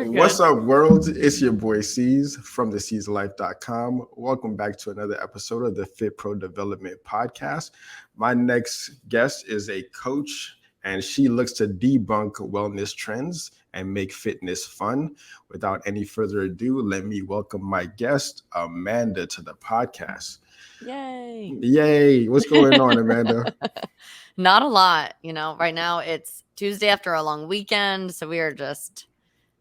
You're What's good. up, world? It's your boy C's from the CZLife.com. Welcome back to another episode of the Fitpro Development Podcast. My next guest is a coach, and she looks to debunk wellness trends and make fitness fun. Without any further ado, let me welcome my guest, Amanda, to the podcast. Yay. Yay! What's going on, Amanda? Not a lot. Right now it's Tuesday after a long weekend. So we are just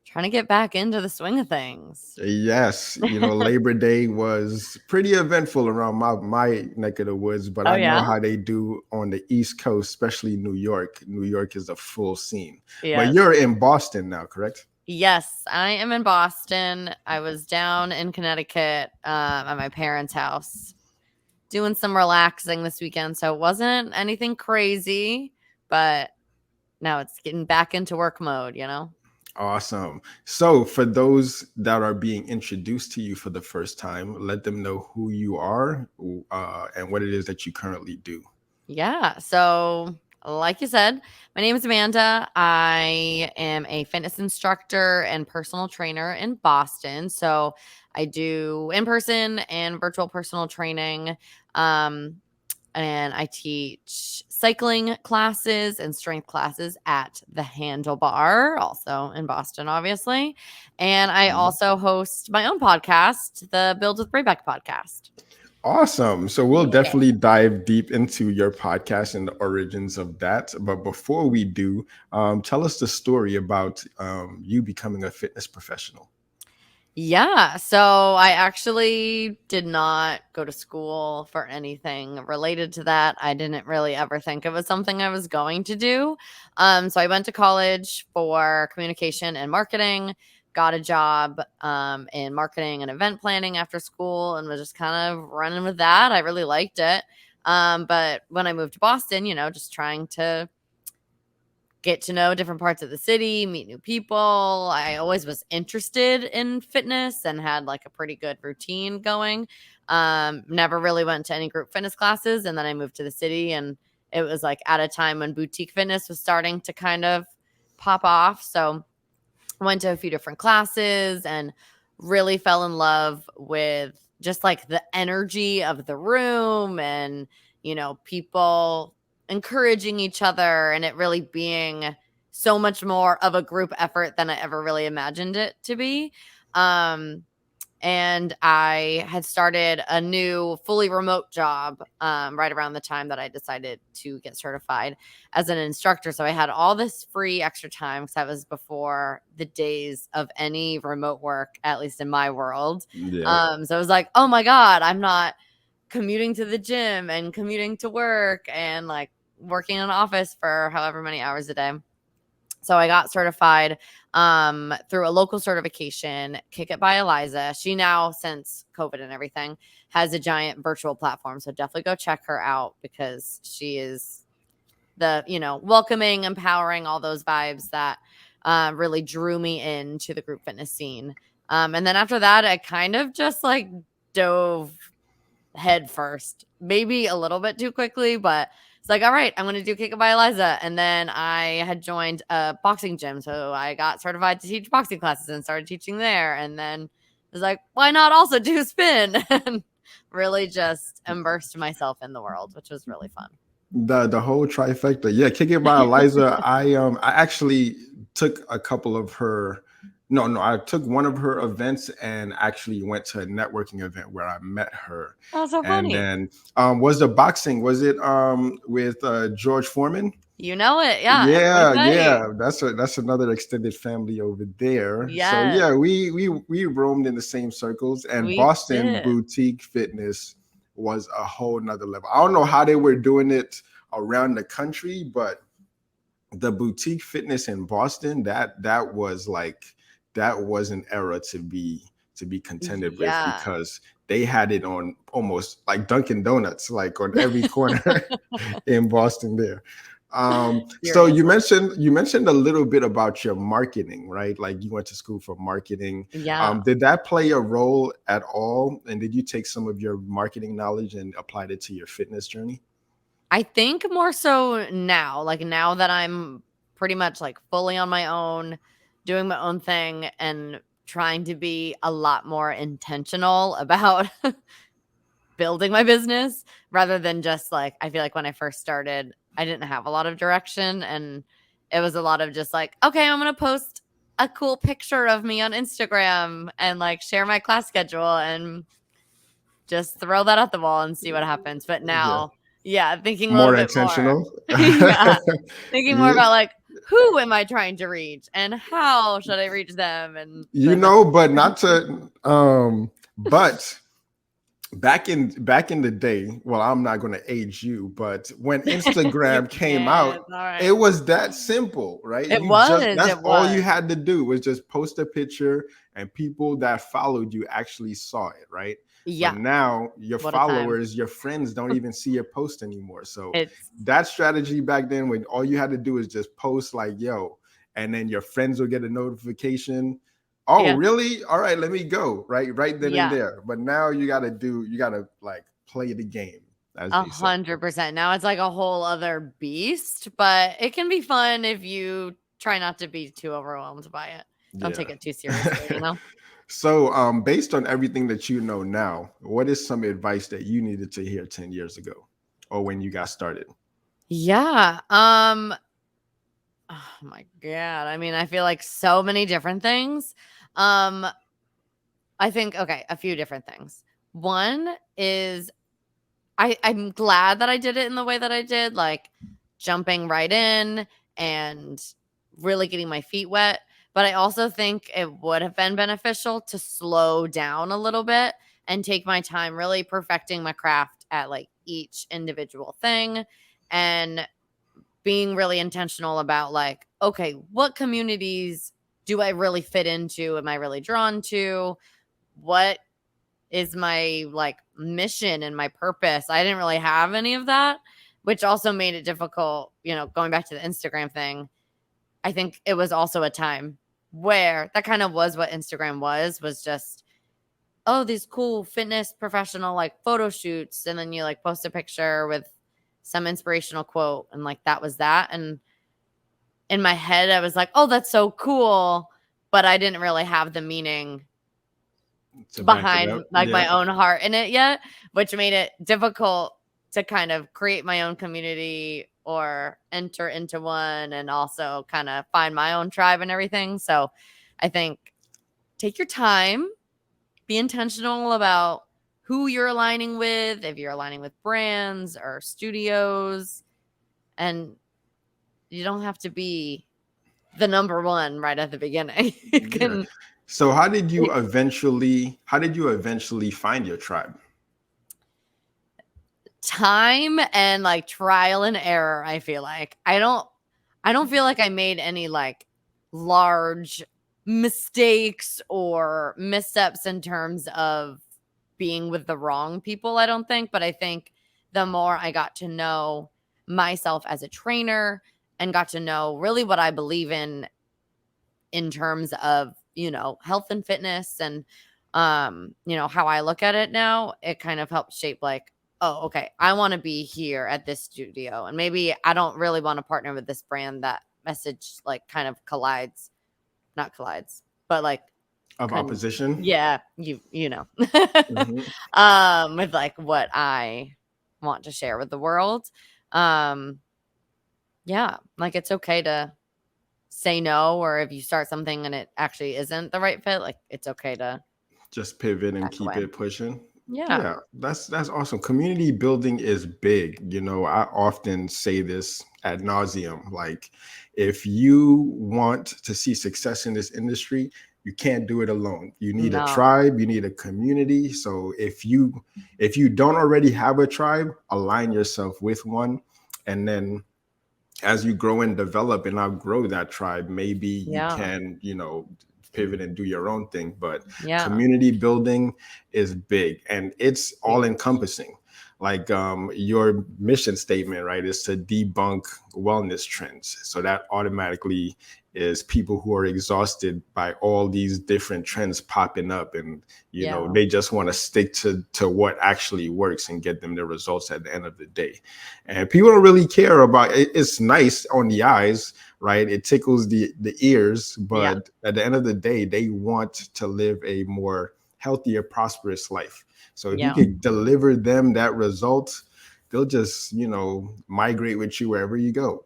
trying to get back into the swing of things. Yes, Labor Day was pretty eventful around my neck of the woods, but Oh, I know yeah? how they do on the East Coast, especially New York. New York is a full scene. But Yes. you're in Boston now, correct? Yes, I am in Boston. I was down in Connecticut at my parents' house doing some relaxing this weekend. So it wasn't anything crazy, but now it's getting back into work mode, Awesome. So for those that are being introduced to you for the first time, let them know who you are and what it is that you currently do. Yeah. So, like you said, my name is Amanda. I am a fitness instructor and personal trainer in Boston. So, I do in person and virtual personal training. And I teach cycling classes and strength classes at the Handlebar, also in Boston, obviously. And I also host my own podcast, the Build with Brabec podcast. Awesome. So we'll Yeah. definitely dive deep into your podcast and the origins of that. But before we do, tell us the story about you becoming a fitness professional. Yeah. So I actually did not go to school for anything related to that. I didn't really ever think it was something I was going to do. So I went to college for communication and marketing, got a job in marketing and event planning after school, and was just kind of running with that. I really liked it. But when I moved to Boston, just trying to get to know different parts of the city, meet new people. I always was interested in fitness and had like a pretty good routine going. Never really went to any group fitness classes. And then I moved to the city, and it was like at a time when boutique fitness was starting to kind of pop off. So I went to a few different classes and really fell in love with just like the energy of the room and, people encouraging each other, and it really being so much more of a group effort than I ever really imagined it to be. And I had started a new fully remote job right around the time that I decided to get certified as an instructor. So I had all this free extra time because that was before the days of any remote work, at least in my world. Yeah. So I was like, oh my God, I'm not commuting to the gym and commuting to work and like working in an office for however many hours a day. So I got certified through a local certification, Kick It by Eliza. She now, since COVID and everything, has a giant virtual platform. So definitely go check her out because she is the, welcoming, empowering, all those vibes that really drew me into the group fitness scene. And then after that, I kind of just like dove head first, maybe a little bit too quickly, but it's like, all right, I'm going to do Kick It by Eliza. And then I had joined a boxing gym. So I got certified to teach boxing classes and started teaching there. And then I was like, why not also do spin? And really just immersed myself in the world, which was really fun. The whole trifecta. Yeah, Kick It by Eliza. I actually took a couple of her I took one of her events and actually went to a networking event where I met her. Oh, so And funny. then was the boxing, was it with George Foreman? You know it. Yeah. Yeah. That's another extended family over there. So Yes. yeah, we roamed in the same circles, and We Boston did. boutique fitness was a whole nother level. I don't know how they were doing it around the country, but the boutique fitness in Boston, that was an era to be contended with, Yeah. because they had it on almost like Dunkin' Donuts, like on every corner in Boston there. So you mentioned a little bit about your marketing, right? Like you went to school for marketing. Yeah. Did that play a role at all? And did you take some of your marketing knowledge and applied it to your fitness journey? I think more so now, like now that I'm pretty much like fully on my own, doing my own thing and trying to be a lot more intentional about building my business rather than just like, I feel like when I first started, I didn't have a lot of direction, and it was a lot of just like, okay, I'm going to post a cool picture of me on Instagram and like share my class schedule and just throw that at the wall and see what happens. But Yeah. now, yeah, thinking a little More bit more. intentional. Yeah. Thinking more Yeah. about like, who am I trying to reach and how should I reach them? And You then the know, but not to but back in the day, well, I'm not going to age you, but when you Instagram came can. out, All right. it was that simple, right? It You just was. that's It all you was. had to do was just post a picture and people that followed you actually saw it, right? But Yeah. now your What a time. followers, your friends don't even see your post anymore. So It's that strategy back then, when all you had to do is just post like, yo, and then your friends will get a notification. Oh, yeah. really? All right, let me go. Right then and Yeah. there. But now you gotta like play the game, as they say. 100%. Now it's like a whole other beast, but it can be fun if you try not to be too overwhelmed by it. Don't take Yeah. it too seriously, you know? So based on everything that you know now, what is some advice that you needed to hear 10 years ago or when you got started? Yeah. Oh my God. I mean, I feel like so many different things. Um, I think, okay, a few different things. One is I'm glad that I did it in the way that I did, like jumping right in and really getting my feet wet. But I also think it would have been beneficial to slow down a little bit and take my time really perfecting my craft at like each individual thing and being really intentional about like, okay, what communities do I really fit into? Am I really drawn to? What is my like mission and my purpose? I didn't really have any of that, which also made it difficult, going back to the Instagram thing. I think it was also a time where that kind of was what Instagram was just, oh, these cool fitness professional like photo shoots. And then you like post a picture with some inspirational quote. And like that was that. And in my head, I was like, oh, that's so cool. But I didn't really have the meaning To back it behind up. like Yeah. my own heart in it yet, which made it difficult to kind of create my own community or enter into one and also kind of find my own tribe and everything. So I think take your time, be intentional about who you're aligning with, if you're aligning with brands or studios, and you don't have to be the number one right at the beginning. You Yeah. can So how did you eventually find your tribe? time and like trial and error. I feel like I don't feel like I made any like large mistakes or missteps in terms of being with the wrong people, I don't think, but I think the more I got to know myself as a trainer and got to know really what I believe in terms of, health and fitness and how I look at it now, it kind of helps shape like, oh, okay, I want to be here at this studio and maybe I don't really want to partner with this brand that message like kind of not collides, but like Of opposition? yeah, you know. Mhm. With like what I want to share with the world. Um yeah, like it's okay to say no, or if you start something and it actually isn't the right fit, like it's okay to Just pivot and back keep away. it pushing. Yeah. Yeah, that's awesome. Community building is big. I often say this ad nauseum. Like, if you want to see success in this industry, you can't do it alone. You need a No. tribe, you need a community. So if you don't already have a tribe, align yourself with one. And then as you grow and develop and outgrow that tribe, maybe you Yeah. can, pivot and do your own thing. But Yeah. community building is big and it's all encompassing. like your mission statement, right, is to debunk wellness trends. So that automatically is people who are exhausted by all these different trends popping up, and Yeah. they just want to stick to what actually works and get them the results at the end of the day. And people don't really care about it. It's nice on the eyes, right? It tickles the ears, Yeah. but at the end of the day, they want to live a more healthier, prosperous life. So if you Yeah. could deliver them that result, they'll just, migrate with you wherever you go.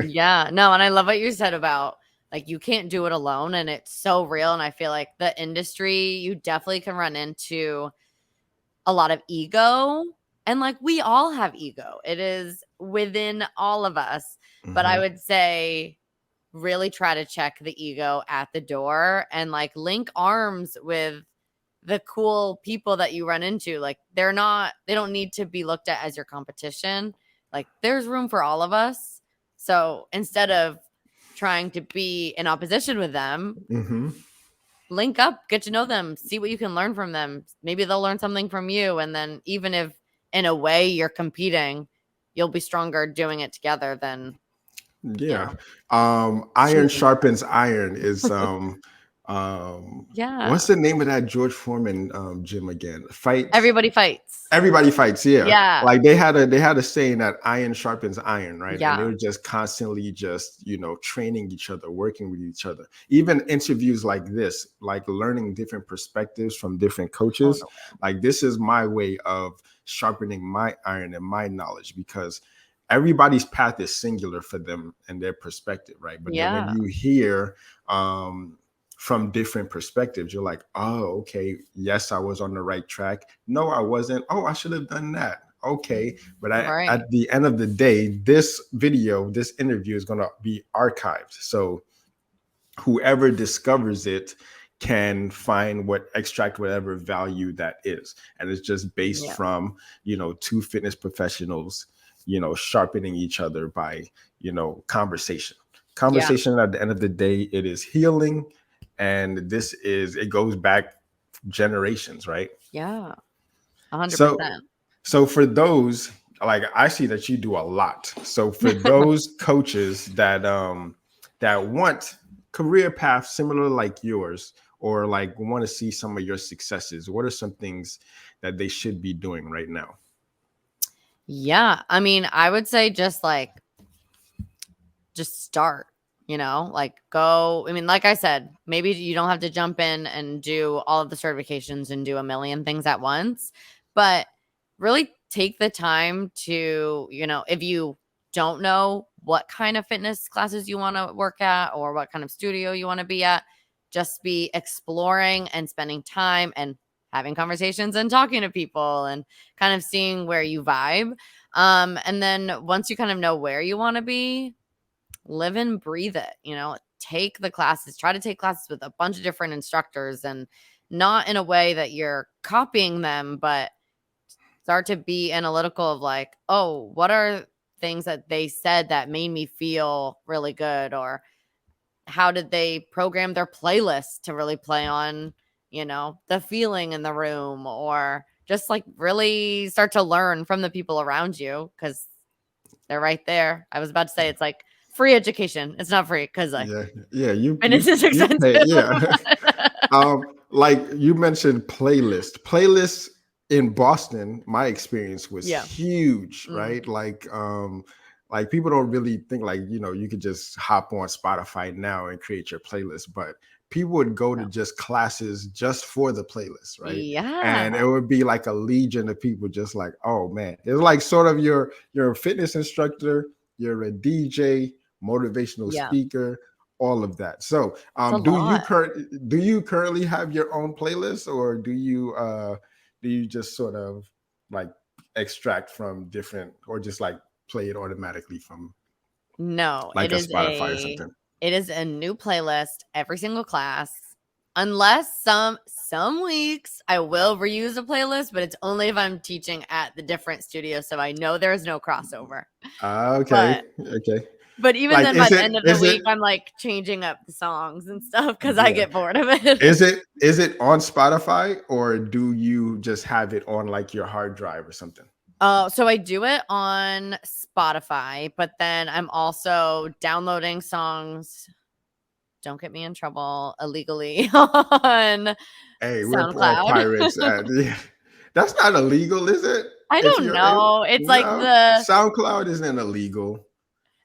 Yeah. No, and I love what you said about like you can't do it alone, and it's so real. And I feel like the industry, you definitely can run into a lot of ego. And like we all have ego. It is within all of us. But I Mhm. would say really try to check the ego at the door and like link arms with the cool people that you run into. Like they don't need to be looked at as your competition. Like there's room for all of us. So instead of trying to be in opposition with them, Mhm. link up, get to know them, see what you can learn from them. Maybe they'll learn something from you. And then even if in a way you're competing, you'll be stronger doing it together than, you Yeah. know, Iron choosing. sharpens iron is what's Yeah. the name of that George Foreman gym again? Fight. Everybody fights. Everybody fights, yeah. Yeah. Like they had a saying that iron sharpens iron, right? And they Yeah. were just constantly just, training each other, working with each other. Even interviews like this, like learning different perspectives from different coaches. Totally. Like this is my way of sharpening my iron and my knowledge, because everybody's path is singular for them and their perspective, right? But then when Yeah. you hear from different perspectives, you're like, oh, okay, yes, I was on the right track. No, I wasn't. Oh, I should have done that. Okay. But Right. at the end of the day, this video, this interview is going to be archived. So whoever discovers it can extract whatever value that is. And it's just based Yeah. from, two fitness professionals, sharpening each other by, conversation. Yeah. Conversation at the end of the day, it is healing. And it goes back generations, right? Yeah. So 100%. so for those, like, I see that you do a lot. So for those coaches that want career paths similar like yours, or like want to see some of your successes, what are some things that they should be doing right now? Yeah. I mean, I would say just start, like go. I mean, like I said, maybe you don't have to jump in and do all of the certifications and do a million things at once, but really take the time to, if you don't know what kind of fitness classes you want to work at or what kind of studio you want to be at, just be exploring and spending time and having conversations and talking to people and kind of seeing where you vibe. And then once you kind of know where you want to be, live and breathe it, take the classes, try to take classes with a bunch of different instructors, and not in a way that you're copying them, but start to be analytical of like, oh, what are things that they said that made me feel really good, or how did they program their playlist to really play on, the feeling in the room, or just like really start to learn from the people around you because they're right there. I was about to say it's like free education. It's not free because like Yeah, yeah, fitness is you pay, expensive. yeah. Like you mentioned playlists in Boston, my experience was Yeah. huge, Mm. right? Like people don't really think like, you could just hop on Spotify now and create your playlist, but people would go to No. just classes just for the playlist, right? Yeah. And it would be like a legion of people just like, oh man. It's like sort of you're a fitness instructor, you're a DJ, motivational Yeah. speaker, all of that. So, It's a lot. do you currently have your own playlist, or do you just sort of like extract from different, or just like play it automatically from No, like a Spotify or something? it is a new playlist every single class. Unless some weeks I will reuse a playlist, but it's only if I'm teaching at the different studio, so I know there's no crossover. Okay, But okay. but even Like, then by the end of the week, I'm like changing up the songs and stuff because I yeah. get bored of it. Is it on Spotify, or do you just have it on like your hard drive or something? So I do it on Spotify, but then I'm also downloading songs. Don't get me in trouble illegally on Hey, we're all SoundCloud. pirates. Yeah. That's not illegal, is it? I If don't you're in, know. It's like no, the SoundCloud isn't illegal.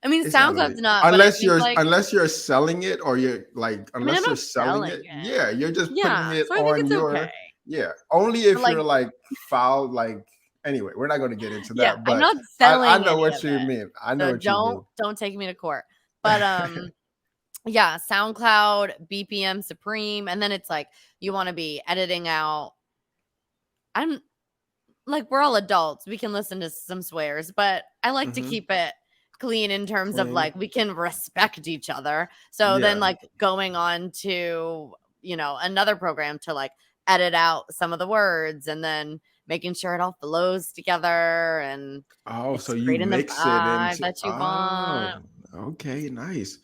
I mean, It's not SoundCloud's illegal not, but I think like unless you're selling it, or you're like, I mean, I'm unless you're not selling selling it. it. Yeah, you're just putting Yeah, it so I think on it's okay. your, yeah. Only But if like, you're like foul, like, anyway, we're not going to get into yeah, that, I'm but not I selling know any what of you it. mean. I know So what you mean. don't take me to court. But yeah, SoundCloud, BPM Supreme, and then it's like you want to be editing out. I'm like, we're all adults. We can listen to some swears, but I like to Hmm. keep it clean in terms of Clean. like we can respect each other. So then Yeah. like going on to, another program to like edit out some of the words and then making sure it all flows together and Oh, so it's you creating the mix it vibe into, that you oh, want. okay, nice.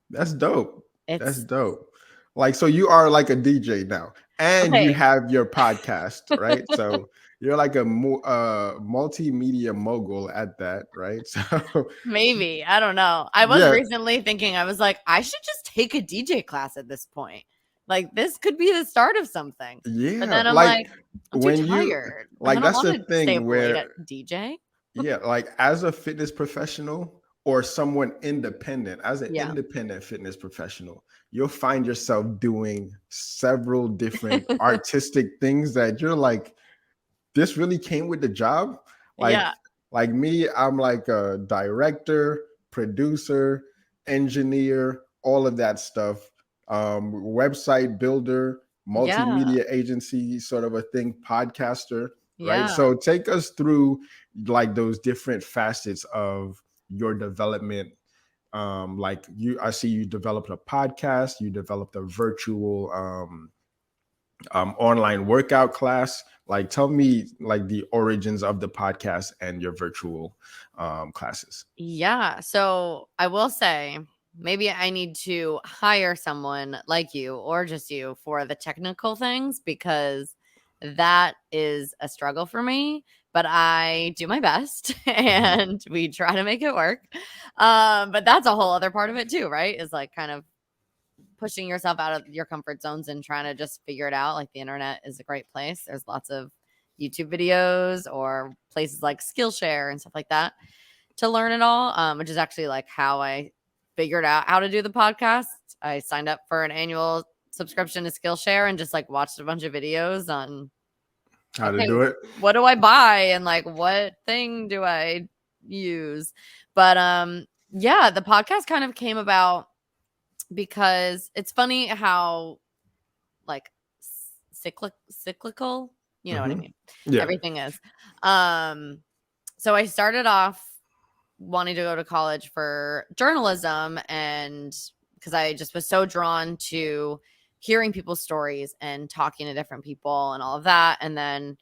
That's dope. That's It's dope. Like, so you are like a DJ now, and you okay. have your podcast, right? So you're like a multimedia mogul at that, right? So Maybe. I don't know. I was yeah, recently thinking, I was like, I should just take a DJ class at this point. Like, this could be the start of something. But yeah. then I'm Like like, I'm too when you, tired. I like don't that's want the to stay thing up late where, at DJ. yeah, like as a fitness professional or someone independent, as an Yeah. independent fitness professional, you'll find yourself doing several different artistic things that you're like, this really came with the job. Like, Yeah. like me, I'm like a director, producer, engineer, all of that stuff. Website builder, Yeah. multimedia agency, sort of a thing, podcaster, right? Yeah. So take us through like those different facets of your development. Like I see you developed a podcast, you developed a virtual online workout class. Like, tell me like the origins of the podcast and your virtual classes. Yeah. So I will say, maybe I need to hire someone like you or just you for the technical things because that is a struggle for me. But I do my best Mhm. and we try to make it work. But that's a whole other part of it too, right? Is like kind of pushing yourself out of your comfort zones and trying to just figure it out. Like the internet is a great place. There's lots of YouTube videos or places like Skillshare and stuff like that to learn it all, which is actually like how I figured out how to do the podcast. I signed up for an annual subscription to Skillshare and just like watched a bunch of videos on, How to okay, do it? what do I buy and like what thing do I use? But yeah, the podcast kind of came about because it's funny how like cyclical, you know what I Hmm. mean? Yeah. Everything is. Um so I started off wanting to go to college for journalism and because I just was so drawn to hearing people's stories and talking to different people and all of that. And then,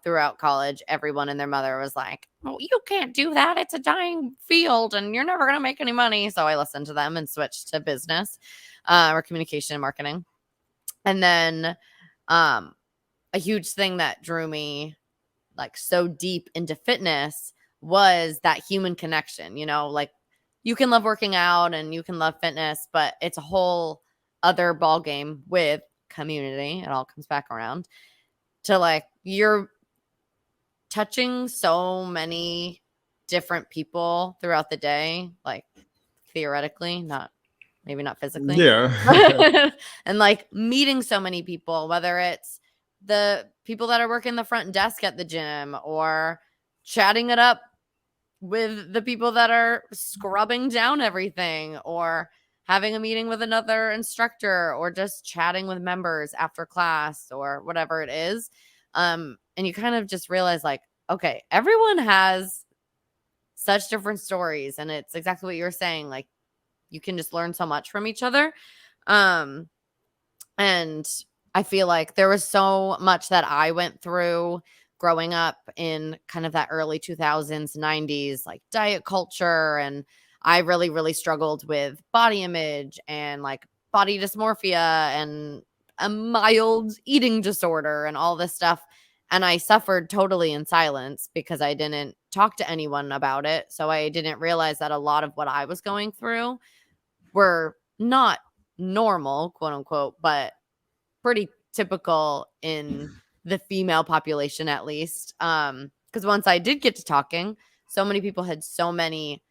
throughout college, everyone and their mother was like, "Oh, you can't do that. It's a dying field and you're never going to make any money." So I listened to them and switched to business or communication and marketing. And then um, a huge thing that drew me like so deep into fitness was that human connection, like you can love working out and you can love fitness, but it's a whole other ball game with community. It all comes back around to like you're touching so many different people throughout the day, like theoretically, maybe not physically, Yeah. and like meeting so many people, whether it's the people that are working the front desk at the gym or chatting it up with the people that are scrubbing down everything or having a meeting with another instructor or just chatting with members after class or whatever it is. And you kind of just realize like, okay, everyone has such different stories and it's exactly what you were saying. Like you can just learn so much from each other. Um, and I feel like there was so much that I went through growing up in kind of that early 2000s, 90s, like diet culture. And I really, really struggled with body image and like body dysmorphia and a mild eating disorder and all this stuff And I suffered totally in silence because I didn't talk to anyone about it. So I didn't realize that a lot of what I was going through were not normal, quote unquote, but pretty typical in the female population, at least. Because once I did get to talking, so many people had so many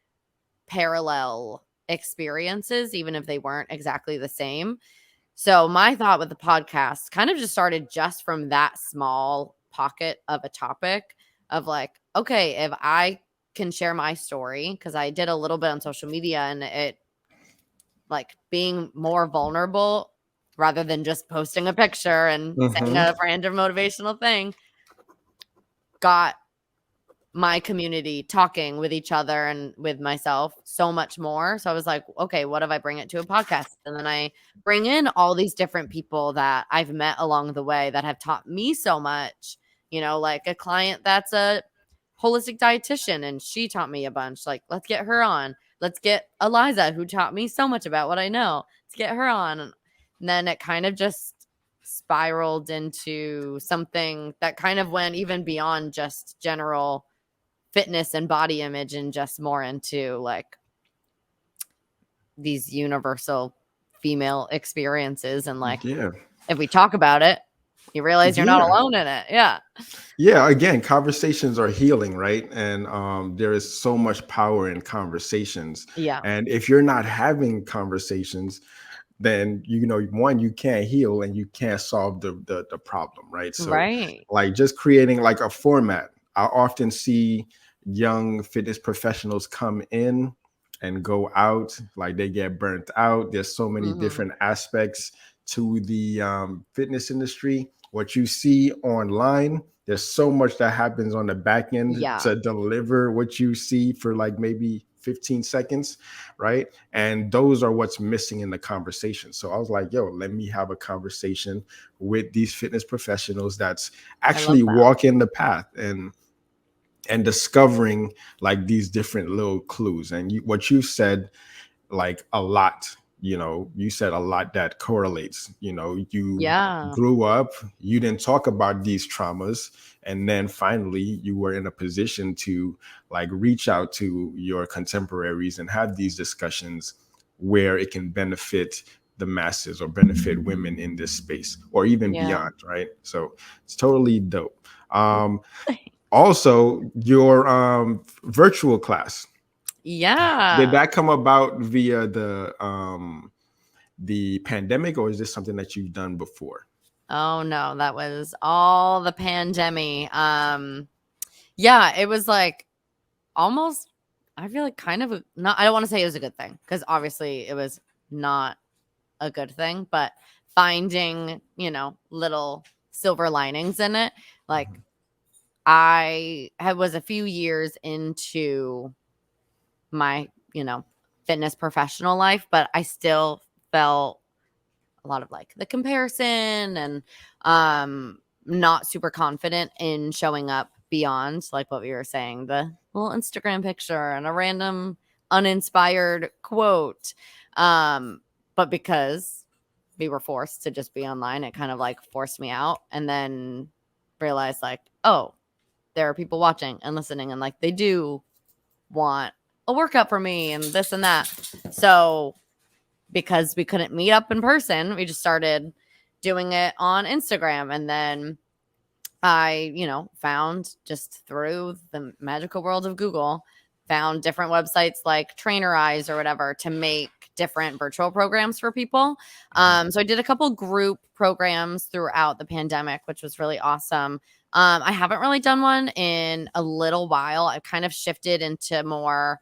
parallel experiences, even if they weren't exactly the same. So my thought with the podcast kind of just started just from that small pocket of a topic of like, okay, if I can share my story, because I did a little bit on social media, and it, like, being more vulnerable rather than just posting a picture and saying a random motivational thing, got my community talking with each other and with myself so much more. So I was like, okay, what if I bring it to a podcast? And then I bring in all these different people that I've met along the way that have taught me so much, like a client that's a holistic dietitian, and she taught me a bunch. Like, let's get her on. Let's get Eliza, who taught me so much about what I know. Let's get her on. And then it kind of just spiraled into something that kind of went even beyond just general fitness and body image, and just more into like these universal female experiences. And like, if we talk about it, you realize you're not alone in it. Yeah. Again, conversations are healing, right? And there is so much power in conversations. Yeah. And if you're not having conversations, then one, you can't heal and you can't solve the problem, right? So like just creating like a format. I often see young fitness professionals come in and go out, like they get burnt out. There's so many different aspects to the fitness industry. What you see online, there's so much that happens on the back end to deliver what you see for like maybe 15 seconds, right? And those are what's missing in the conversation. So I was like, yo, let me have a conversation with these fitness professionals that's actually walking the path and discovering like these different little clues. And what you said, like a lot, you said a lot that correlates. You grew up, you didn't talk about these traumas, and then finally you were in a position to like reach out to your contemporaries and have these discussions where it can benefit the masses or benefit women in this space or even beyond, right? So it's totally dope. Also, your virtual class. Did that come about via the pandemic, or is this something that you've done before? Oh no, that was all the pandemic. Yeah, it was like almost, I feel like kind of not, I don't want to say it was a good thing, because obviously it was not a good thing, but finding, little silver linings in it. Like, I was a few years into my, fitness professional life, but I still felt a lot of like the comparison and not super confident in showing up beyond like what we were saying, the little Instagram picture and a random uninspired quote. But because we were forced to just be online, it kind of like forced me out, and then realized like, oh, there are people watching and listening, and like they do want a workout for me and this and that. So because we couldn't meet up in person, we just started doing it on Instagram. And then I, found, just through the magical world of Google, found different websites like Trainerize or whatever to make different virtual programs for people. So I did a couple group programs throughout the pandemic, which was really awesome. I haven't really done one in a little while. I've kind of shifted into more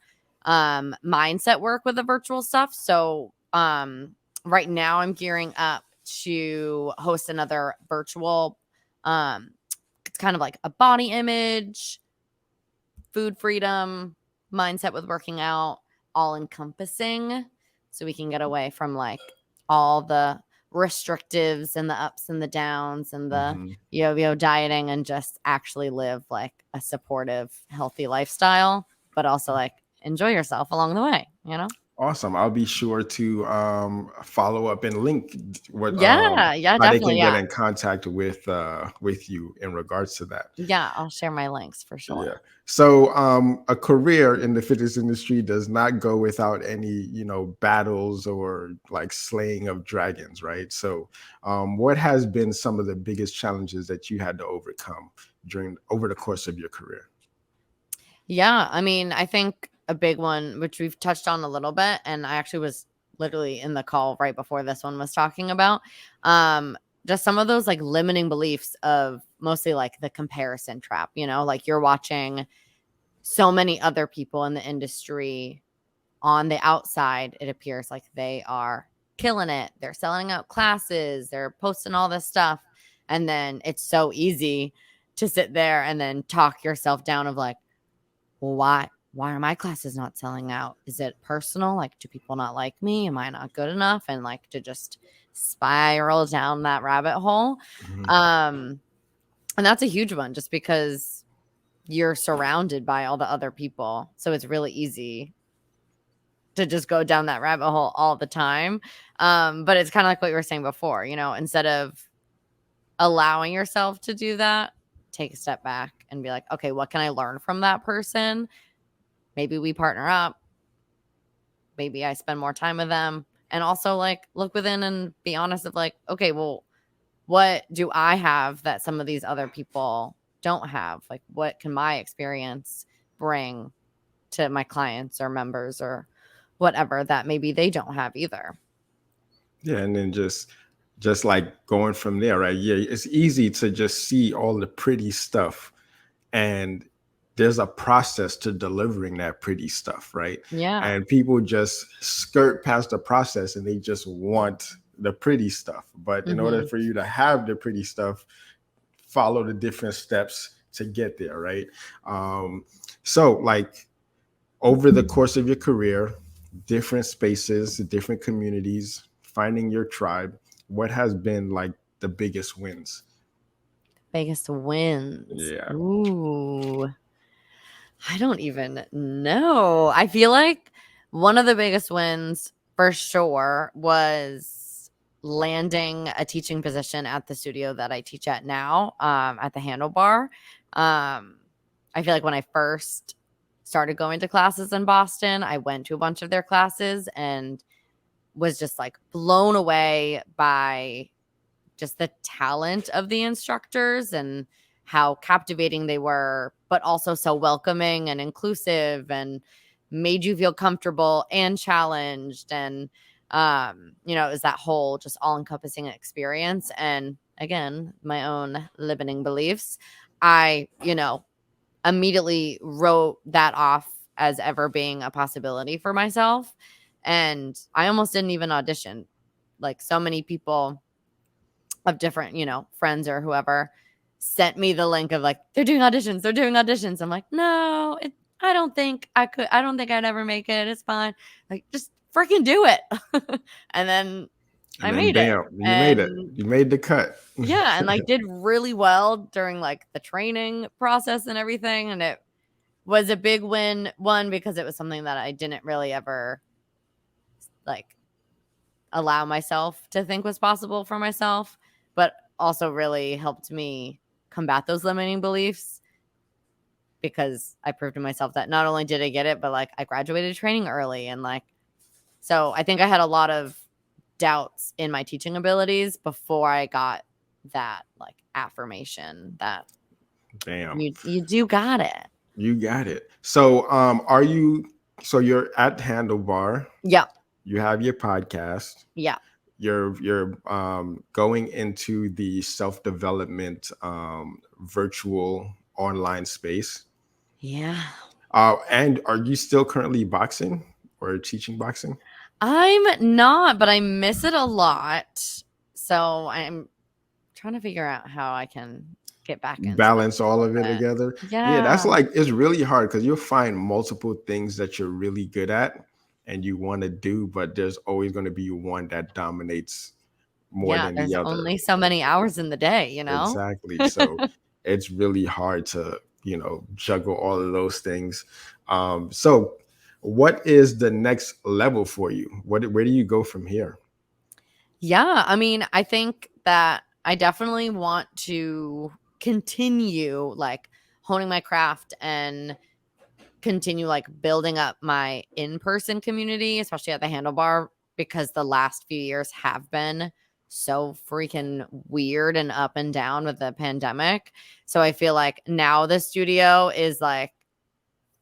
mindset work with the virtual stuff. So right now I'm gearing up to host another virtual, it's kind of like a body image, food freedom, mindset with working out, all encompassing, so we can get away from like all the restrictives and the ups and the downs and the yo-yo dieting, and just actually live like a supportive, healthy lifestyle, but also like enjoy yourself along the way, Awesome. I'll be sure to follow up and link what Yeah, how they definitely. can get Yeah. in contact with you in regards to that. Yeah, I'll share my links for Yeah. sure. So a career in the fitness industry does not go without any, battles or like slaying of dragons, right? So what has been some of the biggest challenges that you had to overcome during over the course of your career? Yeah, I mean, I think a big one, which we've touched on a little bit, and I actually was literally in the call right before this one was talking about, um, just some of those like limiting beliefs of mostly like the comparison trap, like you're watching so many other people in the industry on the outside. It appears like they are killing it. They're selling out classes, they're posting all this stuff. And then it's so easy to sit there and then talk yourself down of like, well, why are my classes not selling out? Is it personal? Like, do people not like me? Am I not good enough? And like to just spiral down that rabbit hole. Mhm. And that's a huge one just because you're surrounded by all the other people. So it's really easy to just go down that rabbit hole all the time. But it's kind of like what you were saying before, instead of allowing yourself to do that, take a step back and be like, okay, what can I learn from that person? Maybe we partner up. Maybe I spend more time with them. And also like look within and be honest of like, okay, well, what do I have that some of these other people don't have? Like, what can my experience bring to my clients or members or whatever that maybe they don't have either? Yeah, and then just like going from there, right? Yeah, it's easy to just see all the pretty stuff, and there's a process to delivering that pretty stuff, right? Yeah. And people just skirt past the process and they just want the pretty stuff. But in order Mhm. for you to have the pretty stuff, follow the different steps to get there, right? So like over the course of your career, different spaces, different communities, finding your tribe, what has been like the biggest wins? Biggest wins. Yeah. Ooh. I don't even know. I feel like one of the biggest wins for sure was landing a teaching position at the studio that I teach at now, at the Handlebar. I feel like when I first started going to classes in Boston, I went to a bunch of their classes and was just like blown away by just the talent of the instructors and how captivating they were, but also so welcoming and inclusive and made you feel comfortable and challenged. And, it was that whole just all encompassing experience. And again, my own limiting beliefs. I, immediately wrote that off as ever being a possibility for myself. And I almost didn't even audition. Like so many people of different, friends or whoever sent me the link of like, they're doing auditions, they're doing auditions. I'm like, no, I don't think I could. I don't think I'd ever make it. It's fine. Like, just freaking do it. And then And I then made it. bam, you made it. And You made the cut. yeah, and like did really well during like the training process and everything. And it was a big win, one, because it was something that I didn't really ever like allow myself to think was possible for myself, but also really helped me combat those limiting beliefs because I proved to myself that not only did I get it, but like I graduated training early. And like, so I think I had a lot of doubts in my teaching abilities before I got that like affirmation that Bam. you do got it. You got it. So you're at Handlebar, Yeah. you have your podcast, Yeah. you're going into the self-development virtual online space. Yeah. And are you still currently boxing or teaching boxing? I'm not, but I miss it a lot. So I'm trying to figure out how I can get back into it Balance a all little of it bit. together. Yeah, Yeah. that's like it's really hard because you'll find multiple things that you're really good at and you want to do, but there's always going to be one that dominates more Yeah. than the There's other. only so many hours in the day. Exactly. So it's really hard to, juggle all of those things. So What is the next level for you? Where do you go from here? Yeah, I mean, I think that I definitely want to continue like honing my craft and continue like building up my in-person community, especially at the Handlebar, because the last few years have been so freaking weird and up and down with the pandemic. So I feel like now the studio is like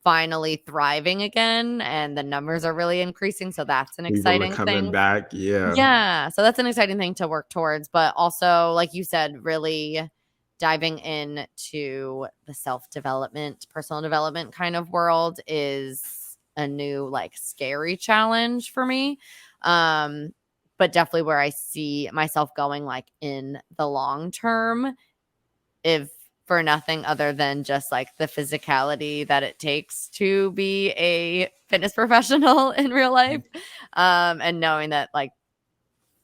finally thriving again and the numbers are really increasing. So that's an People are exciting coming thing. back. Yeah. Yeah. So that's an exciting thing to work towards. But also, like you said, really diving into the self-development, personal development kind of world is a new, like, scary challenge for me. But definitely where I see myself going, like, in the long term, if for nothing other than just like the physicality that it takes to be a fitness professional in real life. And knowing that like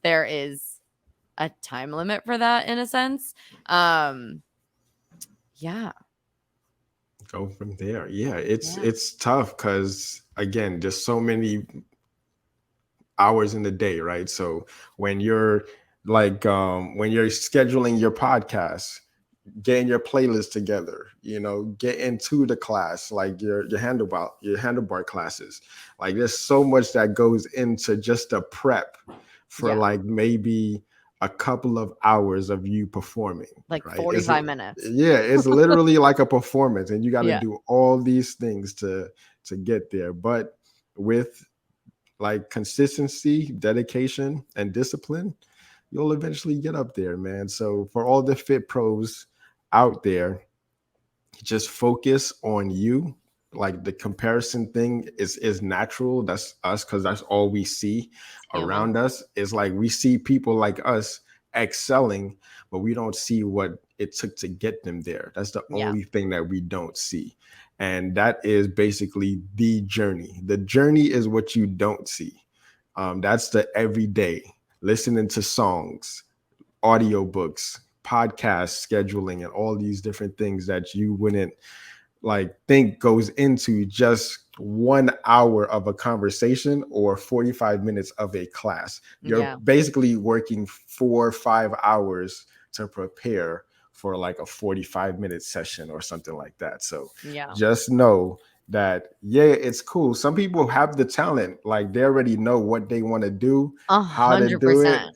there is a time limit for that in a sense. Yeah. Go from there. Yeah, it's tough because again, there's so many hours in the day, right? So when you're when you're scheduling your podcast, getting your playlist together, get into the class, like your handlebar classes. Like there's so much that goes into just the prep for Yeah. like maybe a couple of hours of you performing, Like right? 45 minutes. Yeah, it's literally like a performance, and you got to Yeah. do all these things to get there. But with like consistency, dedication, and discipline, you'll eventually get up there, man. So for all the fit pros out there, just focus on you. Like the comparison thing is natural. That's us, because that's all we see Human. around us. Is like we see people like us excelling, but we don't see what it took to get them there. That's the Yeah. only thing that we don't see. And that is basically the journey. The journey is what you don't see. That's the everyday listening to songs, audiobooks, podcast scheduling, and all these different things that you wouldn't like think goes into just 1 hour of a conversation or 45 minutes of a class. You're Yeah. basically working 4 or 5 hours to prepare for like a 45-minute session or something like that. So Yeah. just know that, yeah, it's cool. Some people have the talent, like they already know what they want to do, how to do it. 100%.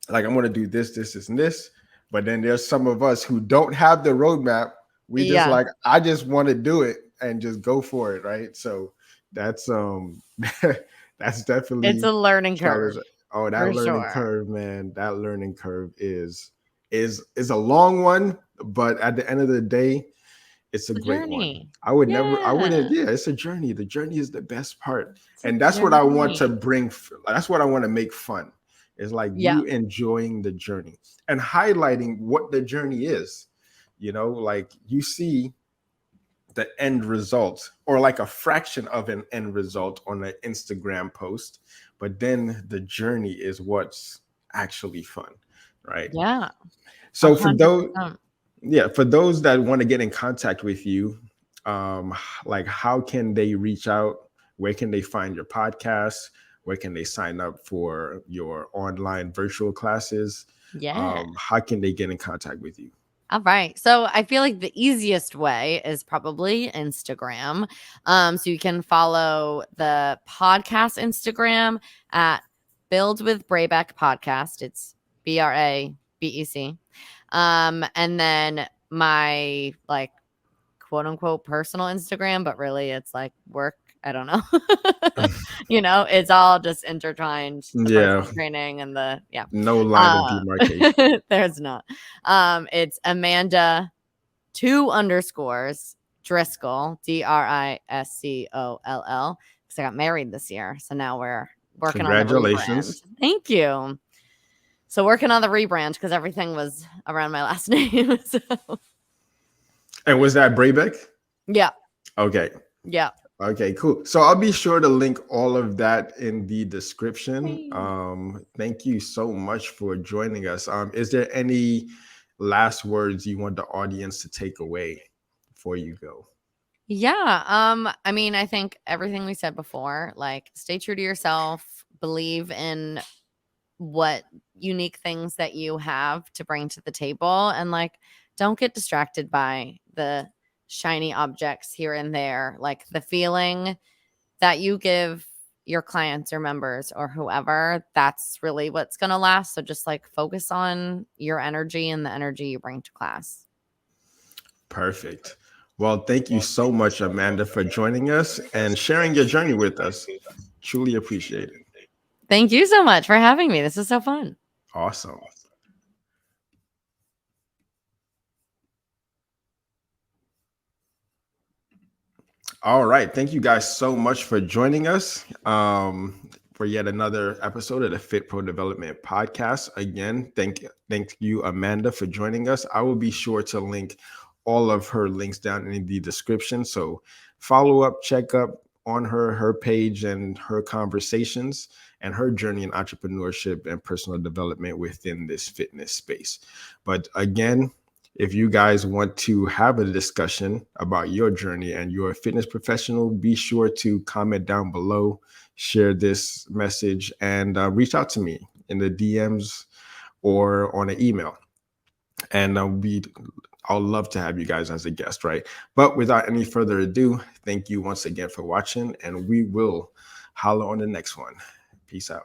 Like I'm going to do this, and this. But then there's some of us who don't have the roadmap. We just Yeah. like, I just want to do it and just go for it, right? So that's that's It's definitely a learning curve challenge. Oh, that for learning sure. curve, man. That learning curve is a long one, but at the end of the day, it's a It's a great one. journey. I wouldn't, Yeah. yeah, it's a journey. The journey is the best part. It's a And that's what I want to journey. bring. That's what I want to make fun. Is like Yeah. you enjoying the journey and highlighting what the journey is. Like you see the end result or like a fraction of an end result on an Instagram post, but then the journey is what's actually fun, right? Yeah. So for those 100%. yeah, for those that want to get in contact with you, like how can they reach out? Where can they find your podcast? Where can they sign up for your online virtual classes? Yeah. How can they get in contact with you? All right. So I feel like the easiest way is probably Instagram. So you can follow the podcast Instagram at Build with Brabec Podcast. It's BRABEC. And then my like quote unquote personal Instagram, but really it's like work. I don't know. It's all just intertwined, the Yeah, personal training and the no line of demarcation. there's not. It's Amanda 2_ Driscoll, DRISCOLL, because I got married this year. So now we're working on the rebrand. Congratulations. Thank you. So working on the rebrand because everything was around my last name. So And was that Brabec? yeah. Okay. Yeah. Okay, cool. So I'll be sure to link all of that in the description. Hey. Thank you so much for joining us. Is there any last words you want the audience to take away before you go? Yeah. I mean, I think everything we said before, like stay true to yourself, believe in what unique things that you have to bring to the table, and like don't get distracted by the shiny objects here and there. Like the feeling that you give your clients or members or whoever, that's really what's going to last. So just like focus on your energy and the energy you bring to class. Perfect. Well, thank you so much, Amanda, for joining us and sharing your journey with us. Truly appreciate it. Thank you so much for having me. This is so fun. Awesome. All right. Thank you guys so much for joining us for yet another episode of the Fitpro Development Podcast. Again, thank you, Amanda, for joining us. I will be sure to link all of her links down in the description. So follow up, check up on her page and her conversations and her journey in entrepreneurship and personal development within this fitness space. But again, if you guys want to have a discussion about your journey and you're a fitness professional, be sure to comment down below, share this message, and reach out to me in the DMs or on an email. And I'll love to have you guys as a guest, right? But without any further ado, thank you once again for watching, and we will holler on the next one. Peace out.